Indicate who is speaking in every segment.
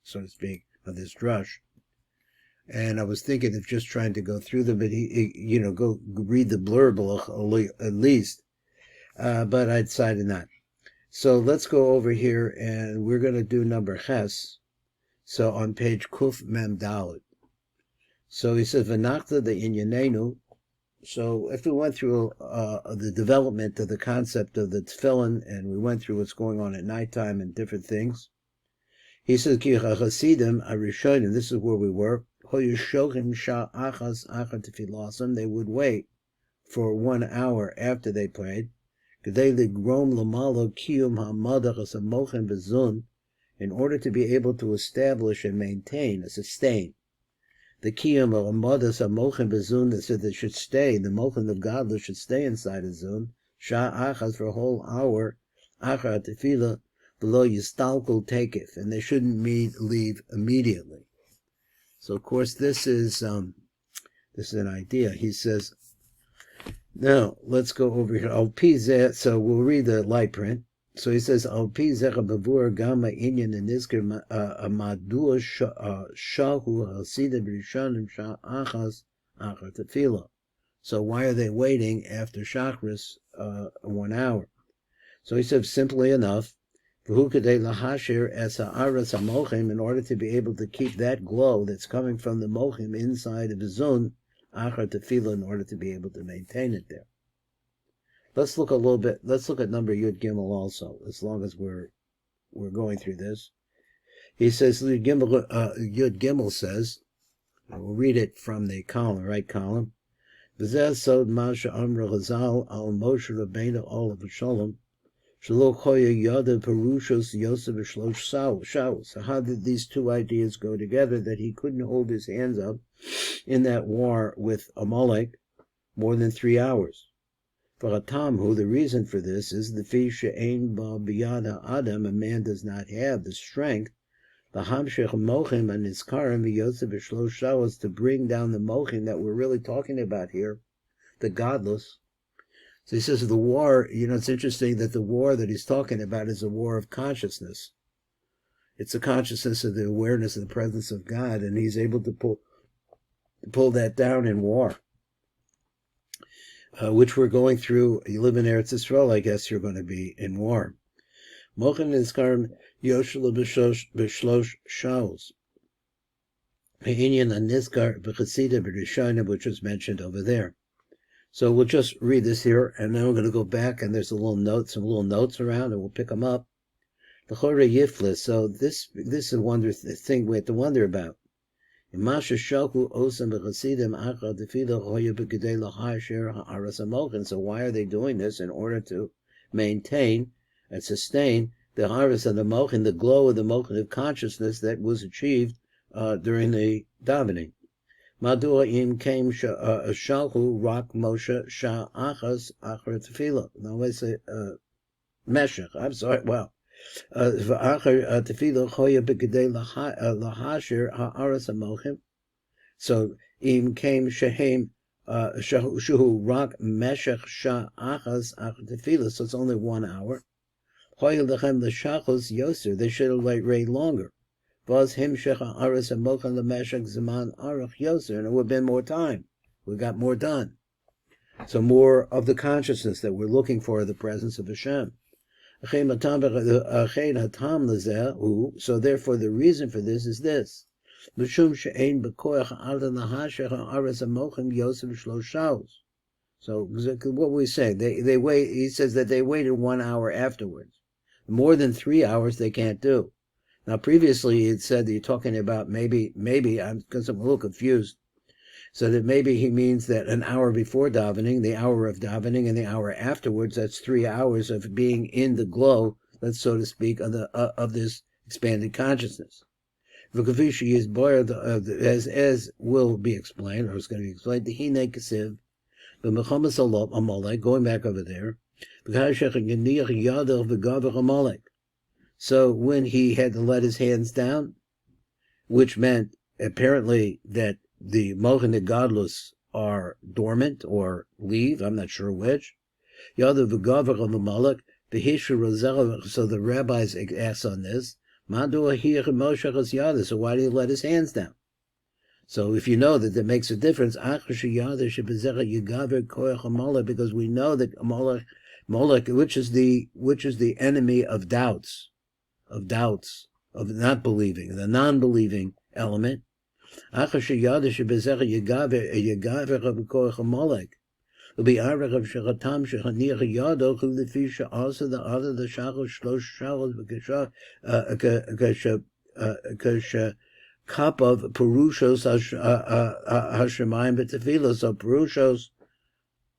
Speaker 1: so to speak, of this drush. And I was thinking of just trying to go through them, but go read the blurb at least. But I decided not. So let's go over here, and we're going to do number Ches. So on page Kuf Mem Dalet. So he says, V'nachta de inyanenu. So if we went through the development of the concept of the tefillin, and we went through what's going on at nighttime and different things, he says, Ki hachasidim arishonim, this is where we were, hoyushochim sha achas achar tefillasam, they would wait for 1 hour after they prayed, kedei ligrom lamalo kiyum hamadachas amochem bezun, in order to be able to establish and maintain, sustain, the kiyum of amadas amochem bezun, that said they should stay, the mochem of godless should stay inside a zun, sha achas, for a whole hour, achar tefillah, below yistalkul tekif, and they shouldn't leave immediately. So of course this is an idea. He says, now let's go over here. Al pi zeh, so we'll read the light print. So he says, Al pi zeh bavur gama inyan nizker madu shahu hasidim rishonim sha achas achar tefillah. So why are they waiting after chakras 1 hour? So he said, simply enough, in order to be able to keep that glow that's coming from the mochim inside of the zun, achar tefillah, in order to be able to maintain it there. Let's look a little bit. Let's look at number Yud Gimel also, as long as we're going through this. He says Yud Gimel says, and we'll read it from the column, right column. V'zeh sod masha amra Chazal al Moshe Rabbeinu olav v'shalom. So how did these two ideas go together, that he couldn't hold his hands up in that war with Amalek more than 3 hours? For Atamhu, the reason for this is the fisha ein ba biyada adam, a man does not have the strength, the hamshech mochim and his karim v'yosef b'shlosh shawos, to bring down the mochim that we're really talking about here, the godless. So he says the war, it's interesting that the war that he's talking about is a war of consciousness. It's a consciousness of the awareness of the presence of God, and he's able to pull that down in war, which we're going through. You live in Eretz Yisrael, I guess you're going to be in war. Mochin nizkarim yoshel b'shlosh shaos. Ha'inyan anizkar b'chasida b'rishonim, which was mentioned over there. So we'll just read this here, and then we're going to go back, and there's some little notes around, and we'll pick them up. The Chore Yiflis, so this is a thing we have to wonder about. So why are they doing this? In order to maintain and sustain the harvest of the mochin, the glow of the mochin of consciousness that was achieved during the davening. Madua im came shalhu rak Moshe sha achas achar tefillah. Now I say meshach. I'm sorry. Well, v'achar tefillah choya b'kedei lahashir ha'aras hamochim. So im came shehem shuhu rak meshach sha achas achar tefillah. So it's only 1 hour. Choya lechem l'shachos yoser. They should have waited longer. And it would have been more time. We got more done. So more of the consciousness that we're looking for, the presence of Hashem. So therefore the reason for this is this. So what we say, they wait. He says that they waited 1 hour afterwards. More than 3 hours they can't do. Now, previously, it said that you're talking about maybe, because I'm a little confused, so that maybe he means that an hour before davening, the hour of davening, and the hour afterwards, that's 3 hours of being in the glow, let's so to speak, of this expanded consciousness. As will be explained, or is going to be explained, the Hine Kesiv, the Mechamas Amalek, going back over there, so when he had to let his hands down, which meant apparently that the Mochin the godless are dormant or leave, I'm not sure which. So the rabbis asked on this, So why do you let his hands down? So if you know that that makes a difference, because we know that Molech, which is the enemy of doubts, of not believing, the non-believing element. Cup of Purushos Hashemayim B'Tefillah. So Purushos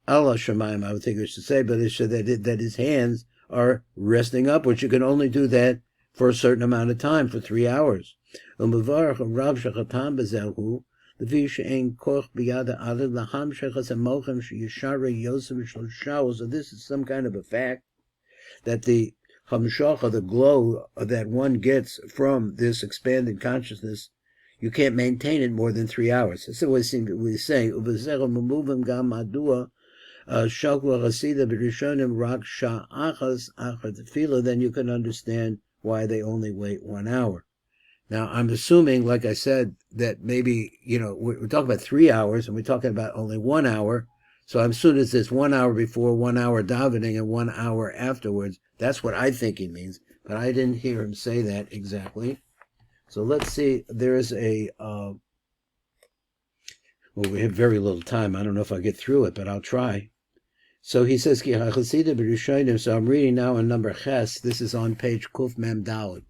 Speaker 1: Allah Shemayim, I would think I should say, but it said that his hands are resting up, which you can only do that for a certain amount of time, for 3 hours. So this is some kind of a fact that the hamshacha, the glow that one gets from this expanded consciousness, you can't maintain it more than 3 hours. That's what we say. Then you can understand why they only wait 1 hour. Now, I'm assuming, like I said, that maybe, we're talking about 3 hours, and we're talking about only 1 hour. So I'm assuming it's this 1 hour before, 1 hour davening, and 1 hour afterwards. That's what I think he means, but I didn't hear him say that exactly. So let's see. There's well, we have very little time. I don't know if I'll get through it, but I'll try. So he says, so I'm reading now in number Ches. This is on page Kuf Mem Daled.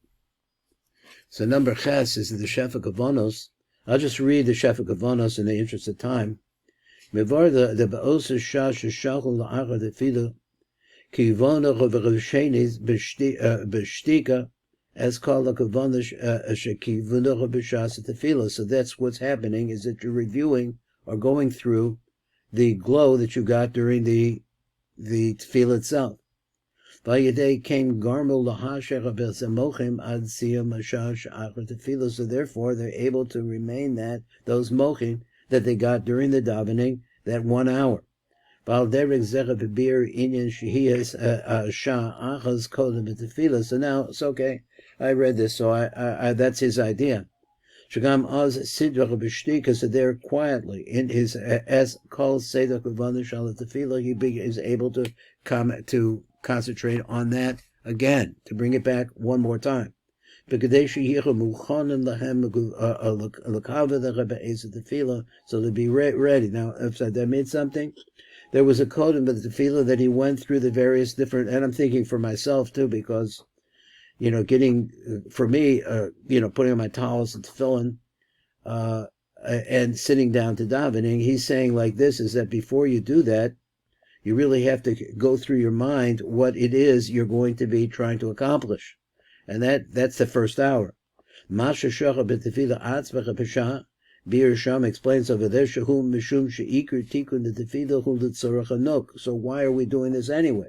Speaker 1: So number Ches is the Hakavanot. I'll just read the Hakavanot in the interest of time. Mevar the Be'os Shaar sheshachol la'achar Tefillah kivona v'revshenis b'shtika as called the Hakavanot shekivona b'shas Tefillah. So that's what's happening, is that you're reviewing or going through the glow that you got during the Tefillah itself. Vayaday came garmul lahasher bezemochim ad siyam ashar she'achar Tefillah. So therefore they're able to remain those mochim that they got during the davening, that 1 hour. So now it's okay. I read this, so I that's his idea. So there quietly in his as called Seder Hakavanot Shalom Tefillah, he is able to concentrate on that again, to bring it back one more time. So to be ready. Now, if that means something, there was a code in the Tefillah that he went through the various different, and I'm thinking for myself too, because, for me, putting on my towels and tefillin, and sitting down to davening, he's saying like this, is that before you do that, you really have to go through your mind what it is you're going to be trying to accomplish. And that's the first hour. Masha Shacha b'Tefillah atzvach pesha. Bir Sham explains over there, Shehum Mishum Sheikr Tikun the Tefillah Hu L'Tzorach Hanuk. So why are we doing this anyway?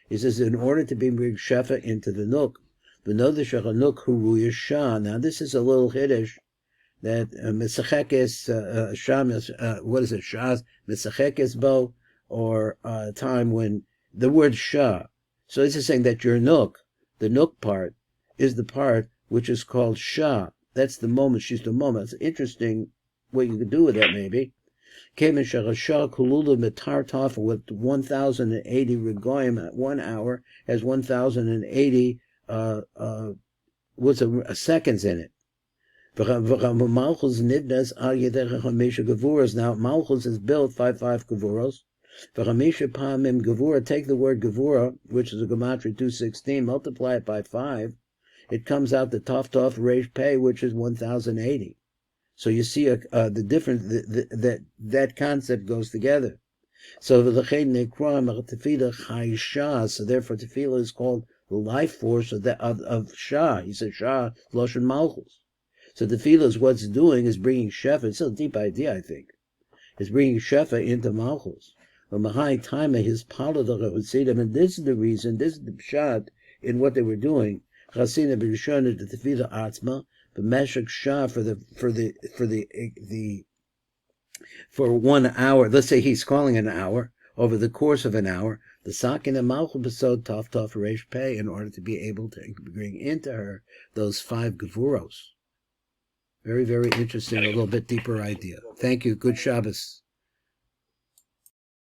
Speaker 1: He says, in order to bring Shefa into the Nuk. V'nodah Shechanuk Hu Yashah. Now this is a little Hiddish that Mesachekes Sham, what is it? Shaz Mesachekes Bo, or time when the word Shah. So this is saying that your Nuk, the Nuk part, is the part which is called Shah. That's the moment. She's the moment. It's interesting what you could do with that, maybe. Came in Shah Kulula Mitartaf with 1,080 Regoyim at 1 hour, has 1,080 seconds in it. Malchus Nidnas Al Yedech Hamisha Gavuras. Now Malchus is built 5 Gavuros. V'chamisha Pamim Gavura. Take the word Gavura, which is a gematria 216, multiply it by 5. It comes out the Tov Reish Pei, which is 1,080. So you see the difference, that concept goes together. So therefore Tefillah is called the life force of Shah. He said Shah, Loshen Malchus. So Tefillah is what's doing, is bringing Shefa. It's a deep idea, I think. It's bringing Shefa into Malchus. And this is the reason, this is the pshat in what they were doing. Chasina b'rishona the Tefillah atzma, b'meshek Shah for 1 hour. Let's say he's calling an hour, over the course of an hour. the Sakin and Malchut Besod Tov Tov Reish Pei, in order to be able to bring into her those 5 Gevuros. Very, very interesting, a little bit deeper idea. Thank you. Good Shabbos.